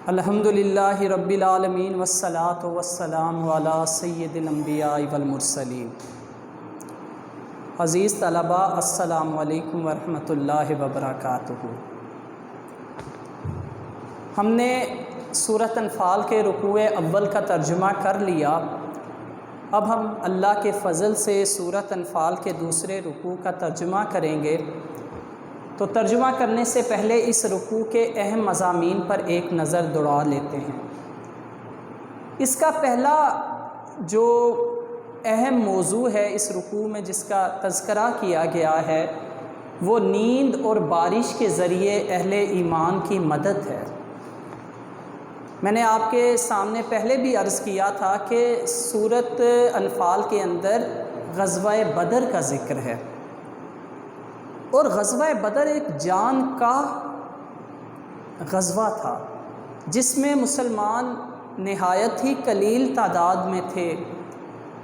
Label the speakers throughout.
Speaker 1: الحمدللہ رب العالمین والصلاة والسلام علی سید الانبیاء والمرسلین۔ عزیز طلباء، السلام علیکم ورحمۃ اللہ وبرکاتہ۔ ہم نے سورۃ انفال کے رکوع اول کا ترجمہ کر لیا۔ اب ہم اللہ کے فضل سے سورۃ انفال کے دوسرے رکوع کا ترجمہ کریں گے۔ تو ترجمہ کرنے سے پہلے اس رکوع کے اہم مضامین پر ایک نظر دوڑا لیتے ہیں۔ اس کا پہلا جو اہم موضوع ہے اس رکوع میں جس کا تذکرہ کیا گیا ہے وہ نیند اور بارش کے ذریعے اہل ایمان کی مدد ہے۔ میں نے آپ کے سامنے پہلے بھی عرض کیا تھا کہ سورۃ انفال کے اندر غزوہ بدر کا ذکر ہے، اور غزوہ بدر ایک جان کا غزوہ تھا جس میں مسلمان نہایت ہی قلیل تعداد میں تھے،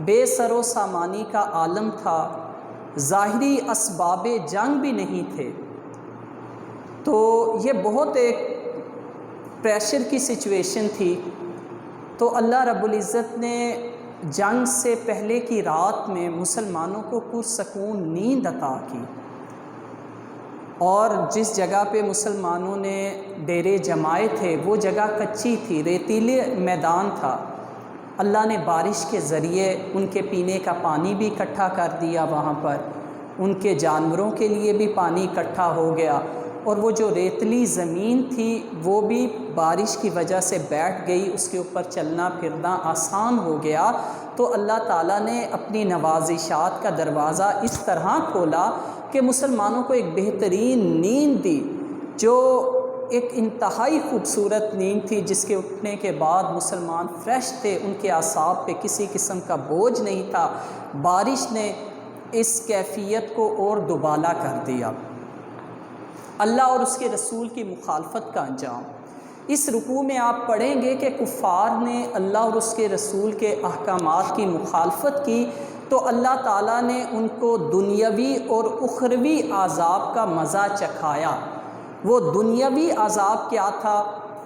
Speaker 1: بے سر و سامانی کا عالم تھا، ظاہری اسباب جنگ بھی نہیں تھے۔ تو یہ بہت ایک پریشر کی سچویشن تھی۔ تو اللہ رب العزت نے جنگ سے پہلے کی رات میں مسلمانوں کو پرسکون نیند عطا کی، اور جس جگہ پہ مسلمانوں نے ڈیرے جمائے تھے وہ جگہ کچی تھی، ریتیلے میدان تھا۔ اللہ نے بارش کے ذریعے ان کے پینے کا پانی بھی اکٹھا کر دیا، وہاں پر ان کے جانوروں کے لیے بھی پانی اکٹھا ہو گیا، اور وہ جو ریتلی زمین تھی وہ بھی بارش کی وجہ سے بیٹھ گئی، اس کے اوپر چلنا پھرنا آسان ہو گیا۔ تو اللہ تعالیٰ نے اپنی نوازشات کا دروازہ اس طرح کھولا کہ مسلمانوں کو ایک بہترین نیند دی، جو ایک انتہائی خوبصورت نیند تھی، جس کے اٹھنے کے بعد مسلمان فریش تھے، ان کے اعصاب پہ کسی قسم کا بوجھ نہیں تھا۔ بارش نے اس کیفیت کو اور دوبالا کر دیا۔ اللہ اور اس کے رسول کی مخالفت کا انجام۔ اس رکوع میں آپ پڑھیں گے کہ کفار نے اللہ اور اس کے رسول کے احکامات کی مخالفت کی، تو اللہ تعالیٰ نے ان کو دنیاوی اور اخروی عذاب کا مزہ چکھایا۔ وہ دنیاوی عذاب کیا تھا،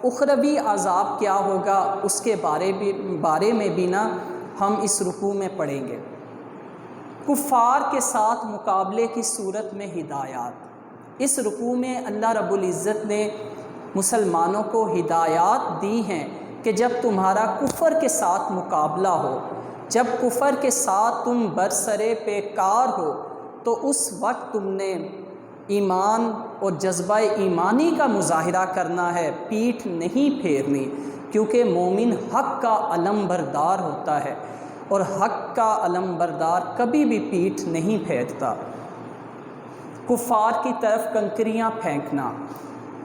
Speaker 1: اخروی عذاب کیا ہوگا، اس کے بارے میں بھی ہم اس رکوع میں پڑھیں گے۔ کفار کے ساتھ مقابلے کی صورت میں ہدایات۔ اس رکوع میں اللہ رب العزت نے مسلمانوں کو ہدایات دی ہیں کہ جب تمہارا کفر کے ساتھ مقابلہ ہو، جب کفر کے ساتھ تم برسرے پیکار ہو، تو اس وقت تم نے ایمان اور جذبہ ایمانی کا مظاہرہ کرنا ہے، پیٹھ نہیں پھیرنی، کیونکہ مومن حق کا علم بردار ہوتا ہے، اور حق کا علم بردار کبھی بھی پیٹھ نہیں پھیرتا۔ کفار کی طرف کنکریاں پھینکنا۔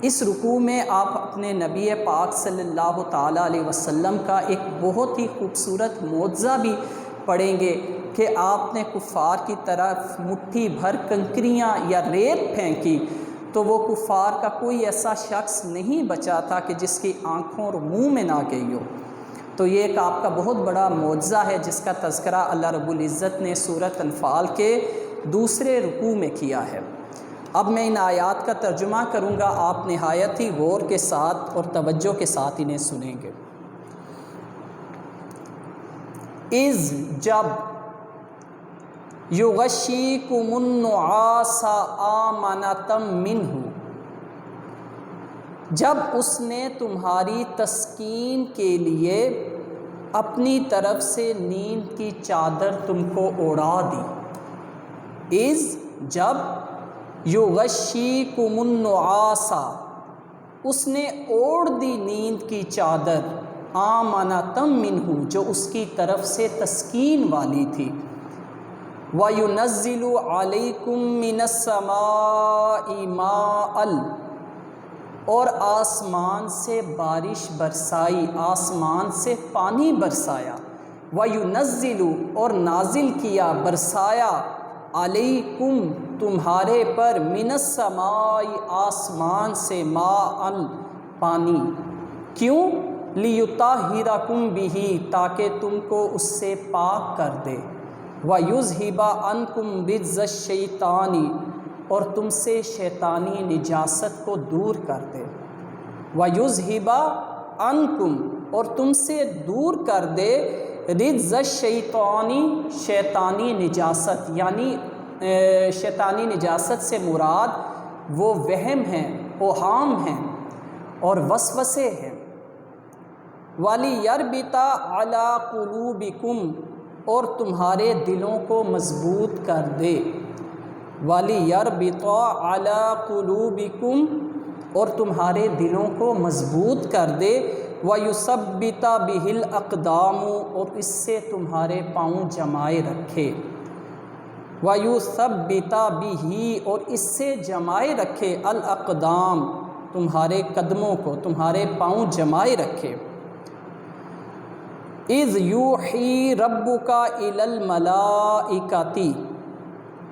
Speaker 1: اس رکوع میں آپ اپنے نبی پاک صلی اللہ تعالیٰ علیہ وسلم کا ایک بہت ہی خوبصورت معجزہ بھی پڑھیں گے کہ آپ نے کفار کی طرف مٹھی بھر کنکریاں یا ریت پھینکی، تو وہ کفار کا کوئی ایسا شخص نہیں بچا تھا کہ جس کی آنکھوں اور منہ میں نہ گئی ہو۔ تو یہ ایک آپ کا بہت بڑا معجزہ ہے جس کا تذکرہ اللہ رب العزت نے سورۃ انفال کے دوسرے رکوع میں کیا ہے۔ اب میں ان آیات کا ترجمہ کروں گا، آپ نہایت ہی غور کے ساتھ اور توجہ کے ساتھ انہیں سنیں گے۔ اذ جب یغشیکم النعاس آمنۃ منہ، جب اس نے تمہاری تسکین کے لیے اپنی طرف سے نیند کی چادر تم کو اوڑھا دی۔ اذ جب یغشیکم النعاس، اس نے اوڑھ دی نیند کی چادر، آمنۃ منہ، جو اس کی طرف سے تسکین والی تھی، وَيُنَزِّلُ عَلَيْكُم مِّنَ السَّمَاءِ مَاءً، اور آسمان سے بارش برسائی، آسمان سے پانی برسایا، وَيُنَزِّلُ، اور نازل کیا، برسایا، علیکم، تمہارے پر، من السماء، آسمان سے، ماء، پانی، کیوں؟ لیطہرکم بہ، تاکہ تم کو اس سے پاک کر دے، ویذھب عنکم رجز الشیطان، اور تم سے شیطانی نجاست کو دور کر دے، وَيُذْهِبَ عنکم اور تم سے دور کر دے رجز الشیطانی شیطانی نجاست، یعنی شیطانی نجاست سے مراد وہ وہم ہیں، اوہام ہیں اور وسوسے ہیں۔ وَلِيَرْبِطَ عَلَىٰ قُلُوبِكُمْ اور تمہارے دلوں کو مضبوط کر دے۔ وَلِيَرْبِطَ عَلَىٰ قُلُوبِكُمْ اور تمہارے دلوں کو مضبوط کر دے۔ وَيُثَبِّتَ بِهِ الْأَقْدَامُ اور اس سے تمہارے پاؤں جمائے رکھے۔ وَيُثَبِّتَ بِهِ اور اس سے جمائے رکھے الْأَقْدَام تمہارے قدموں کو، تمہارے پاؤں جمائے رکھے۔ اِذْ یوحی ربک الی الملائکۃ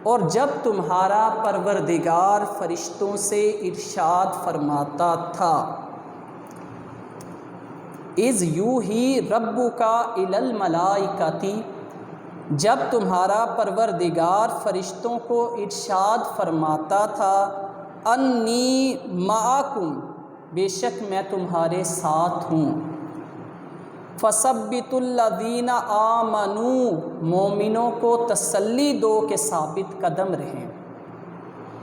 Speaker 1: اور جب تمہارا پروردگار فرشتوں سے ارشاد فرماتا تھا۔ اِذْ یوحی ربک الی الملائکۃ جب تمہارا پروردگار فرشتوں کو ارشاد فرماتا تھا، انی معکم بے شک میں تمہارے ساتھ ہوں۔ فَثَبِّتُوا الَّذِينَ آمَنُوا مومنوں کو تسلی دو کہ ثابت قدم رہیں،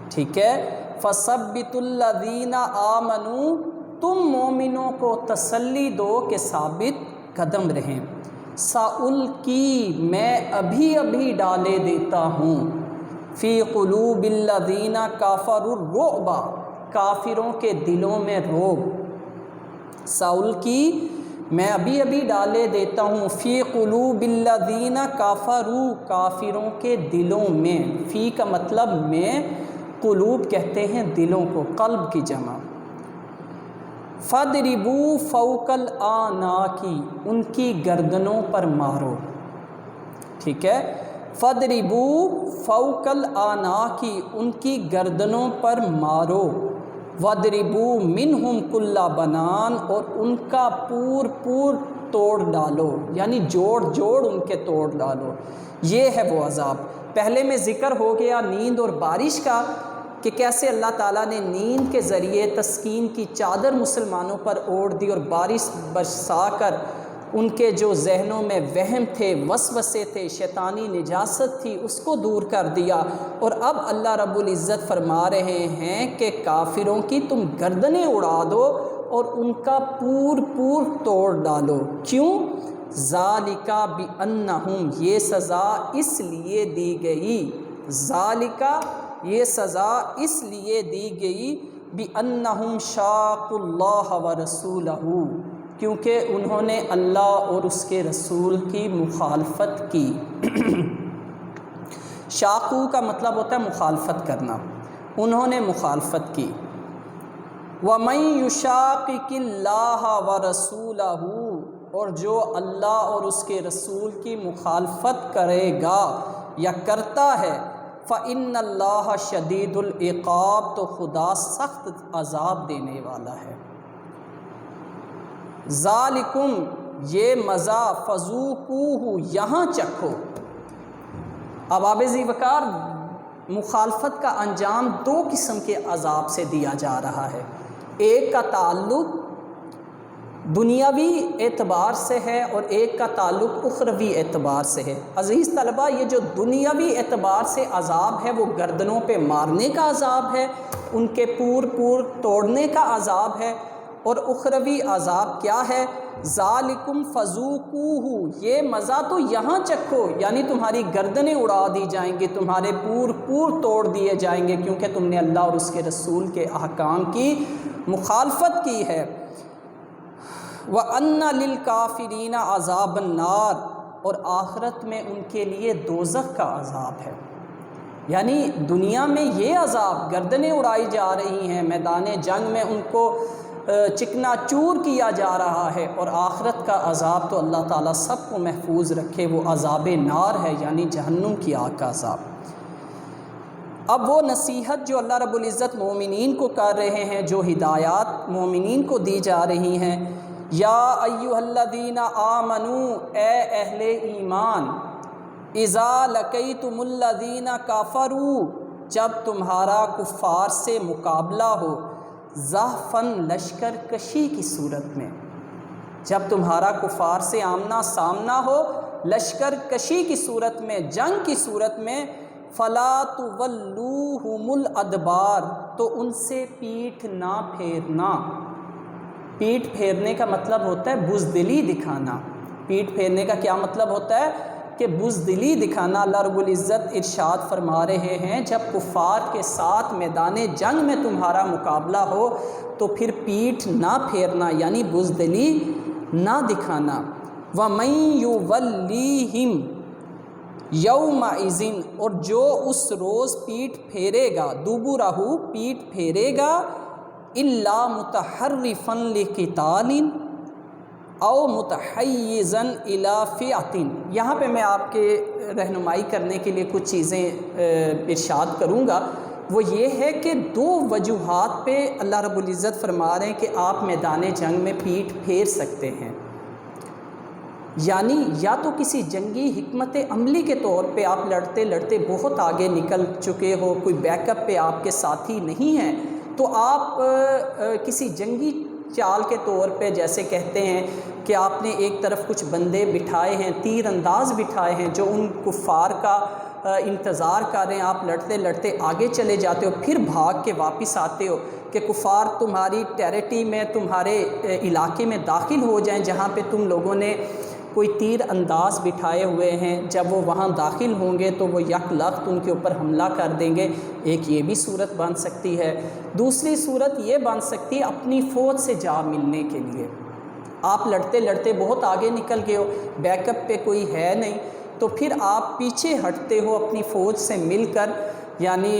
Speaker 1: ٹھیک ہے۔ فَثَبِّتُوا الَّذِينَ آمَنُوا تم مومنوں کو تسلی دو کہ ثابت قدم رہیں۔ سَأُلْقِي میں ابھی ڈالے دیتا ہوں فی قلوب الذین کفروا الرعب کافروں کے دلوں میں رعب۔ سَأُلْقِي میں ابھی ڈالے دیتا ہوں فی قلوب الذین کفروا کافروں کے دلوں میں، فی کا مطلب میں، قلوب کہتے ہیں دلوں کو، قلب کی جمع۔ فَاضْرِبُوا فَوْقَ الْأَعْنَاقِ ان کی گردنوں پر مارو، ٹھیک ہے۔ فَاضْرِبُوا فَوْقَ الْأَعْنَاقِ ان کی گردنوں پر مارو۔ وَاضْرِبُوا مِنْهُمْ كُلَّ بَنَانٍ اور ان کا پور توڑ ڈالو، یعنی جوڑ ان کے توڑ ڈالو۔ یہ ہے وہ عذاب۔ پہلے میں ذکر ہو گیا نیند اور بارش کا کہ کیسے اللہ تعالیٰ نے نیند کے ذریعے تسکین کی چادر مسلمانوں پر اوڑھ دی اور بارش برسا کر ان کے جو ذہنوں میں وہم تھے، وسوسے تھے، شیطانی نجاست تھی، اس کو دور کر دیا۔ اور اب اللہ رب العزت فرما رہے ہیں کہ کافروں کی تم گردنیں اڑا دو اور ان کا پور توڑ ڈالو۔ کیوں؟ ذالک بانہم یہ سزا اس لیے دی گئی، ذالک یہ سزا اس لیے دی گئی بانہم شاقوا اللہ ورسولہ کیونکہ انہوں نے اللہ اور اس کے رسول کی مخالفت کی۔ شاقو کا مطلب ہوتا ہے مخالفت کرنا، انہوں نے مخالفت کی۔ وَمَن يُشَاقِقِ اللَّهَ وَرَسُولَهُ اور جو اللہ اور اس کے رسول کی مخالفت کرے گا یا کرتا ہے، فَإِنَّ اللَّهَ شَدِيدُ الْعِقَابِ تو خدا سخت عذاب دینے والا ہے۔ ذالکم یہ مزہ فذوقوہ یہاں چکھو۔ اب آب ذی وقار مخالفت کا انجام دو قسم کے عذاب سے دیا جا رہا ہے، ایک کا تعلق دنیاوی اعتبار سے ہے اور ایک کا تعلق اخروی اعتبار سے ہے۔ عزیز طلبہ، یہ جو دنیاوی اعتبار سے عذاب ہے وہ گردنوں پہ مارنے کا عذاب ہے، ان کے پور توڑنے کا عذاب ہے، اور اخروی عذاب کیا ہے؟ ذالکم فذوقوہ یہ مزہ تو یہاں چکھو، یعنی تمہاری گردنیں اڑا دی جائیں گی، تمہارے پور توڑ دیے جائیں گے کیونکہ تم نے اللہ اور اس کے رسول کے احکام کی مخالفت کی ہے۔ وَأَنَّ لِلْكَافِرِينَ عَذَابَ النَّارِ اور آخرت میں ان کے لیے دوزخ کا عذاب ہے۔ یعنی دنیا میں یہ عذاب، گردنیں اڑائی جا رہی ہیں، میدان جنگ میں ان کو چکنا چور کیا جا رہا ہے، اور آخرت کا عذاب تو اللہ تعالیٰ سب کو محفوظ رکھے، وہ عذاب نار ہے، یعنی جہنم کی آگ کا عذاب۔ اب وہ نصیحت جو اللہ رب العزت مومنین کو کر رہے ہیں، جو ہدایات مومنین کو دی جا رہی ہیں، یا ایھا الذین آمنوا اے اہل ایمان، اذا لقیتم الذین کفروا جب تمہارا کفار سے مقابلہ ہو، زحفاً لشکر کشی کی صورت میں، جب تمہارا کفار سے آمنا سامنا ہو لشکر کشی کی صورت میں، جنگ کی صورت میں، فلا تولوہم الادبار، تو ان سے پیٹھ نہ پھیرنا۔ پیٹھ پھیرنے کا مطلب ہوتا ہے بزدلی دکھانا۔ پیٹھ پھیرنے کا کیا مطلب ہوتا ہے؟ کہ بزدلی دکھانا۔ اللہ رب العزت ارشاد فرما رہے ہیں جب کفار کے ساتھ میدان جنگ میں تمہارا مقابلہ ہو تو پھر پیٹھ نہ پھیرنا، یعنی بزدلی نہ دکھانا۔ وَمَن يُوَلِّهِمْ يَوْمَئِذٍ، اور جو اس روز پیٹھ پھیرے گا، دُبُرَہُ پیٹھ پھیرے گا، إِلَّا مُتَحَرِّفًا لِقِتَالٍ او متحیزا الی فئۃ۔ یہاں پہ میں آپ کے رہنمائی کرنے کے لیے کچھ چیزیں ارشاد کروں گا۔ وہ یہ ہے کہ دو وجوہات پہ اللہ رب العزت فرما رہے ہیں کہ آپ میدان جنگ میں پیٹھ پھیر سکتے ہیں، یعنی یا تو کسی جنگی حکمت عملی کے طور پہ آپ لڑتے لڑتے بہت آگے نکل چکے ہو، کوئی بیک اپ پہ آپ کے ساتھی نہیں ہیں، تو آپ کسی جنگی چال کے طور پہ جیسے کہتے ہیں کہ آپ نے ایک طرف کچھ بندے بٹھائے ہیں، تیر انداز بٹھائے ہیں جو ان کفار کا انتظار کر رہے ہیں، آپ لڑتے لڑتے آگے چلے جاتے ہو، پھر بھاگ کے واپس آتے ہو کہ کفار تمہاری ٹیریٹری میں، تمہارے علاقے میں داخل ہو جائیں جہاں پہ تم لوگوں نے کوئی تیر انداز بٹھائے ہوئے ہیں، جب وہ وہاں داخل ہوں گے تو وہ یک لخت ان کے اوپر حملہ کر دیں گے۔ ایک یہ بھی صورت بن سکتی ہے۔ دوسری صورت یہ بن سکتی ہے اپنی فوج سے جا ملنے کے لیے، آپ لڑتے لڑتے بہت آگے نکل گئے ہو، بیک اپ پہ کوئی ہے نہیں، تو پھر آپ پیچھے ہٹتے ہو اپنی فوج سے مل کر، یعنی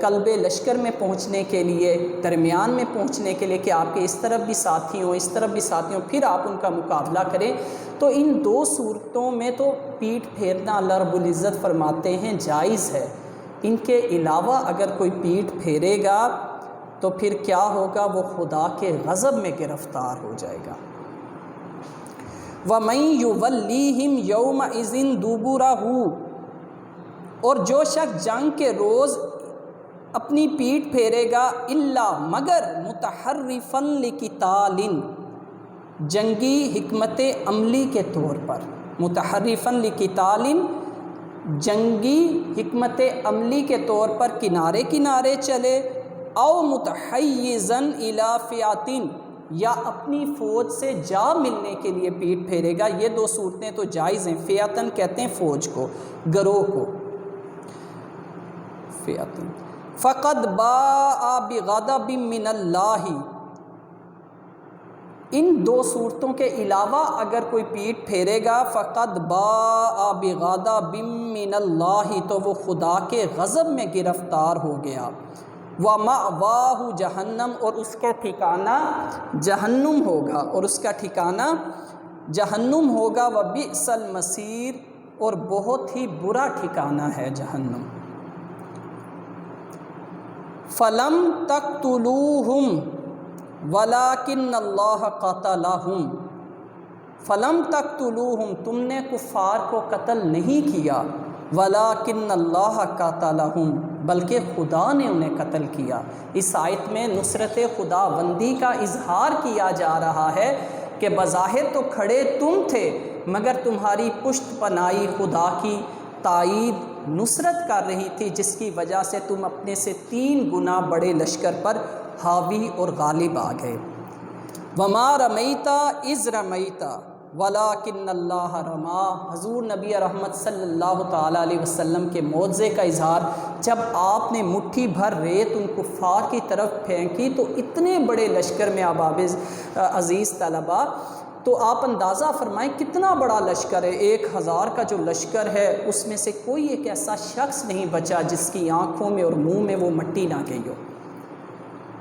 Speaker 1: قلب لشکر میں پہنچنے کے لیے، درمیان میں پہنچنے کے لیے کہ آپ کے اس طرف بھی ساتھی ہوں، اس طرف بھی ساتھی ہوں، پھر آپ ان کا مقابلہ کریں۔ تو ان دو صورتوں میں تو پیٹھ پھیرنا اللہ رب العزت فرماتے ہیں جائز ہے۔ ان کے علاوہ اگر کوئی پیٹھ پھیرے گا تو پھر کیا ہوگا؟ وہ خدا کے غضب میں گرفتار ہو جائے گا۔ وَمَن يُوَلِّهِمْ يَوْمَئِذٍ دُبُرَهُ، اور جو شخص جنگ کے روز اپنی پیٹھ پھیرے گا، الا مگر متحرفا لقتال، جنگی حکمت عملی کے طور پر، متحرفا لقتال جنگی حکمت عملی کے طور پر کنارے کنارے چلے، او متحیزا الی فئۃ، یا اپنی فوج سے جا ملنے کے لیے پیٹھ پھیرے گا۔ یہ دو صورتیں تو جائز ہیں۔ فئۃ کہتے ہیں فوج کو، گروہ کو، فئۃ۔ فقد باء بغضب من اللہ، ان دو صورتوں کے علاوہ اگر کوئی پیٹھ پھیرے گا، فقد باء بغضب من اللہ، تو وہ خدا کے غضب میں گرفتار ہو گیا۔ وَمَأْوَاهُ جہنم، اور اس کا ٹھکانہ جہنم ہوگا، اور اس کا ٹھکانہ جہنم ہوگا۔ وَبِئْسَ الْمَصِيرُ، اور بہت ہی برا ٹھکانہ ہے جہنم۔ فَلَمْ تَقْتُلُوهُمْ وَلَٰكِنَّ اللَّهَ قَتَلَهُمْ، فَلَمْ تَقْتُلُوهُمْ، تم نے کفار کو قتل نہیں کیا، وَلَٰكِنَّ اللَّهَ قَتَلَهُمْ، بلکہ خدا نے انہیں قتل کیا۔ اس آیت میں نصرت خداوندی کا اظہار کیا جا رہا ہے کہ بظاہر تو کھڑے تم تھے، مگر تمہاری پشت پناہی خدا کی تائید نصرت کر رہی تھی، جس کی وجہ سے تم اپنے سے 3 گنا بڑے لشکر پر حاوی اور غالب آ گئے۔ وما رمیتا اذ رمیتا ولیکن اللہ رما، حضور نبی رحمت صلی اللہ تعالیٰ علیہ وسلم کے معجزے کا اظہار، جب آپ نے مٹھی بھر ریت ان کفار کی طرف پھینکی تو اتنے بڑے لشکر میں احباب عزیز طلباء، تو آپ اندازہ فرمائیں کتنا بڑا لشکر ہے۔ 1000 کا جو لشکر ہے اس میں سے کوئی ایک ایسا شخص نہیں بچا جس کی آنکھوں میں اور منہ میں وہ مٹی نہ گئی ہو۔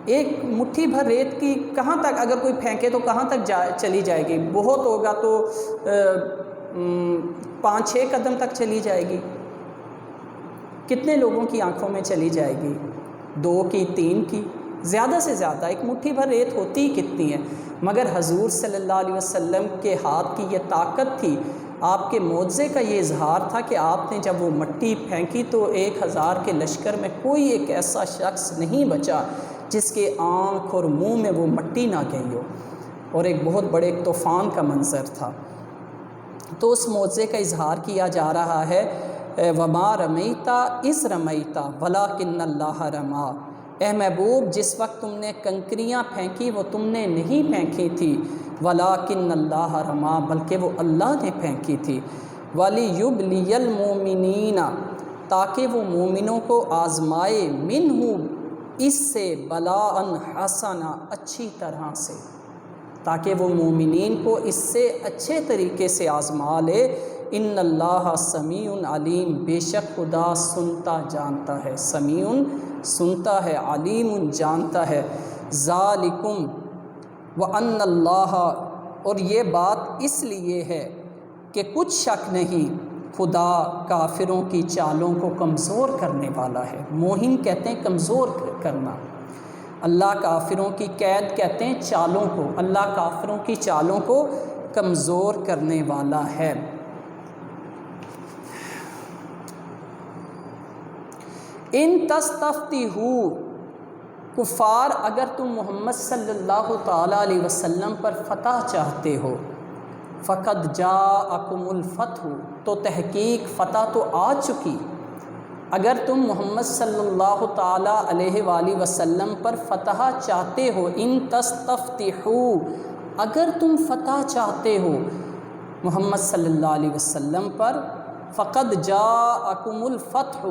Speaker 1: ایک مٹھی بھر ریت کی کہاں تک اگر کوئی پھینکے تو کہاں تک چلی جائے گی؟ بہت ہوگا تو 5-6 قدم تک چلی جائے گی۔ کتنے لوگوں کی آنکھوں میں چلی جائے گی؟ 2 کی 3 کی، زیادہ سے زیادہ ایک مٹھی بھر ریت ہوتی ہی کتنی ہے؟ مگر حضور صلی اللہ علیہ وسلم کے ہاتھ کی یہ طاقت تھی، آپ کے معجزے کا یہ اظہار تھا کہ آپ نے جب وہ مٹی پھینکی تو 1000 کے لشکر میں کوئی ایک ایسا شخص نہیں بچا جس کے آنکھ اور منہ میں وہ مٹی نہ گئی ہو۔ اور ایک بہت بڑے ایک طوفان کا منظر تھا۔ تو اس معجزے کا اظہار کیا جا رہا ہے، وما رمیتا اذ رمیتا ولکن اللہ رما، اے محبوب جس وقت تم نے کنکریاں پھینکی وہ تم نے نہیں پھینکی تھی، ولکن اللہ رما بلکہ وہ اللہ نے پھینکی تھی، ولیبلی المؤمنین تاکہ وہ مومنوں کو آزمائے، منہ اس سے، بلاء حسنا اچھی طرح سے، تاکہ وہ مومنین کو اس سے اچھے طریقے سے آزما لے۔ ان اللہ سمیع علیم، بے شک خدا سنتا جانتا ہے، سمیع سنتا ہے، علیم جانتا ہے۔ ذالکم وان اللہ، اور یہ بات اس لیے ہے کہ کچھ شک نہیں خدا کافروں کی چالوں کو کمزور کرنے والا ہے۔ موہن کہتے ہیں کمزور کرنا، اللہ کافروں کی قید کہتے ہیں چالوں کو، اللہ کافروں کی چالوں کو کمزور کرنے والا ہے۔ ان تستفتحوا، کفار اگر تم محمد صلی اللہ تعالیٰ علیہ وسلم پر فتح چاہتے ہو، فقد جاءکم الفتح، تو تحقیق فتح تو آ چکی۔ اگر تم محمد صلی اللہ تعالیٰ علیہ وآلہ وسلم پر فتح چاہتے ہو، ان تستفتحوا، اگر تم فتح چاہتے ہو محمد صلی اللہ علیہ وسلم پر، فقد جاءکم الفتح،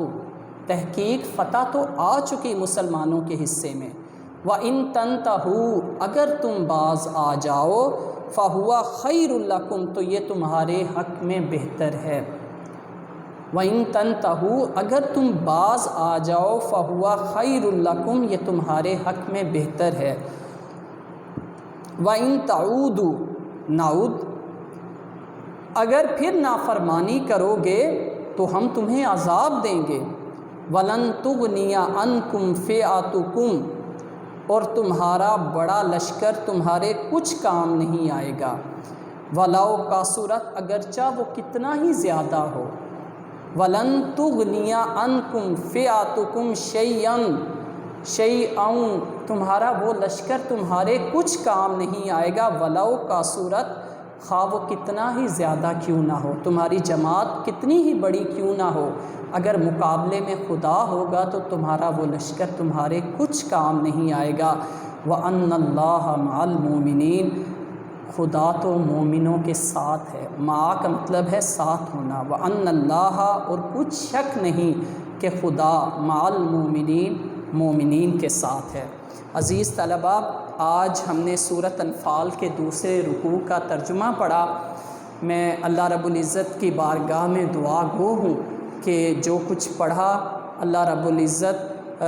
Speaker 1: تحقیق فتح تو آ چکی مسلمانوں کے حصے میں۔ وَإِن تَنْتَهُوا، اگر تم باز آ جاؤ، فَهُوَ خَيْرٌ لَكُمْ، تو یہ تمہارے حق میں بہتر ہے۔ وَإِن تَنْتَهُوا، اگر تم باز آ جاؤ، فَهُوَ خَيْرٌ لَكُمْ، یہ تمہارے حق میں بہتر ہے۔ وَإِن تَعُودُوا نَعُودْ، اگر پھر نافرمانی کرو گے تو ہم تمہیں عذاب دیں گے۔ وَلَن تُغْنِيَ عَنْكُمْ فِئَتُكُمْ، اور تمہارا بڑا لشکر تمہارے کچھ کام نہیں آئے گا۔ وَلَوْ كَثُرَتْ، اگرچہ وہ کتنا ہی زیادہ ہو۔ وَلَن تُغْنِيَ عَنْكُمْ فِئَتُكُمْ شَيْئًا، تمہارا وہ لشکر تمہارے کچھ کام نہیں آئے گا۔ وَلَوْ كَثُرَتْ، خواہ وہ کتنا ہی زیادہ کیوں نہ ہو، تمہاری جماعت کتنی ہی بڑی کیوں نہ ہو، اگر مقابلے میں خدا ہوگا تو تمہارا وہ لشکر تمہارے کچھ کام نہیں آئے گا۔ وَأَنَّ اللَّهَ مَعَ الْمُؤْمِنِينَ، خدا تو مومنوں کے ساتھ ہے، مع کا مطلب ہے ساتھ ہونا۔ وَأَنَّ اللَّهَ، اور کچھ شک نہیں کہ خدا مع المؤمنین، مومنین کے ساتھ ہے۔ عزیز طلباء، آج ہم نے سورۃ انفال کے دوسرے رکوع کا ترجمہ پڑھا۔ میں اللہ رب العزت کی بارگاہ میں دعا گو ہوں کہ جو کچھ پڑھا اللہ رب العزت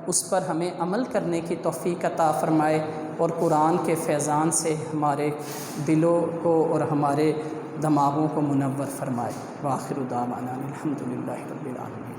Speaker 1: اس پر ہمیں عمل کرنے کی توفیق عطا فرمائے، اور قرآن کے فیضان سے ہمارے دلوں کو اور ہمارے دماغوں کو منور فرمائے۔ وآخر دعوانا الحمدللہ رب العالمین۔